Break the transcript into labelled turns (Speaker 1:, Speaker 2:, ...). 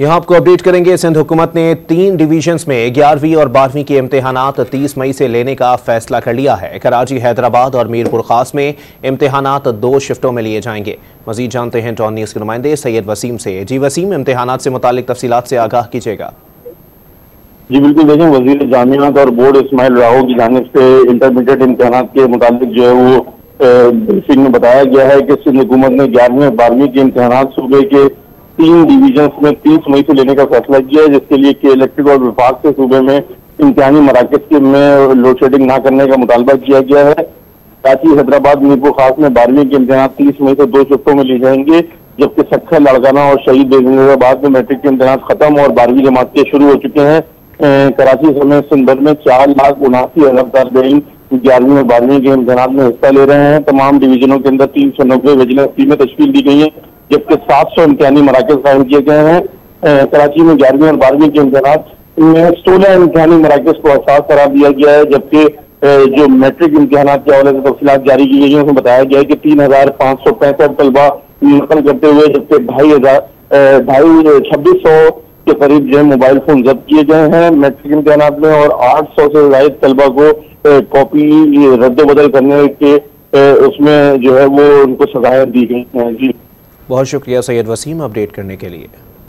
Speaker 1: यहाँ आपको अपडेट करेंगे। सिंध हुकूमत ने 3 डिवीजन्स में 11वीं और 12वीं के इम्तिहानात 30 मई से लेने का फैसला कर लिया है। कराची, हैदराबाद और मीरपुर खास में इम्तिहानात 2 शिफ्टों में लिए जाएंगे। मजीद जानते हैं टॉन न्यूज़ के नुमाइंदे सैयद वसीम से। जी वसीम, इम्तिहानात से मुतालिक तफसीलात से आगाह कीजिएगा।
Speaker 2: जी बिल्कुल, देखें, वजीर जामियात और बोर्ड इस्माइल राहो की जानिब से इंटरमीडिएट इम्तिहानात के मुताबिक जो है वो ब्रीफिंग में बताया गया है कि सिंध हुकूमत ने 11वीं और 12वीं के इम्तिहानात सूबे के 3 डिवीजन में 30 मई से लेने का फैसला किया है, जिसके लिए कि इलेक्ट्रिक और विभाग से सूबे में इम्तिहानी मराकज के में लोड शेडिंग न करने का मुतालबा किया गया है। कराची, हैदराबाद, मीरपुर खास में 12वीं के इम्तिहानात 30 मई से 2 शिफ्टों में लिए जाएंगे, जबकि सक्खर, लाड़काना और शहीद बेगमजाबाद में मैट्रिक के इम्तिहानात खत्म और 12वीं जमात के शुरू हो चुके हैं। कराची समेत सिंध भर में 4,79,000 तालिबीन 11वीं और 12वीं के इम्तिहानात में हिस्सा ले रहे हैं। तमाम डिवीजनों के अंदर 390 विजिलेंस टीमें तश्कील दी गई हैं, जबकि 700 इम्तिहानी मराकज कायम किए गए हैं। कराची में 11वीं और 12वीं के इम्तिहानात में 16 इम्तिहानी मराकज को अहसास करार दिया गया है, जबकि जो मैट्रिक इम्तिहानात के हवाले से तफसीलात जारी की गई है उसमें बताया गया है कि 3,565 तलबा नकल करते हुए, जबकि 2600 के करीब जो है मोबाइल फोन जब्त किए गए हैं मैट्रिक इम्तिहानात में, और 800 से ज्यादा तलबा को कॉपी रद्द-बदल करने के उसमें जो है वो उनको सजाएं दी गई हैं। जी
Speaker 1: बहुत शुक्रिया सैयद वसीम अपडेट करने के लिए।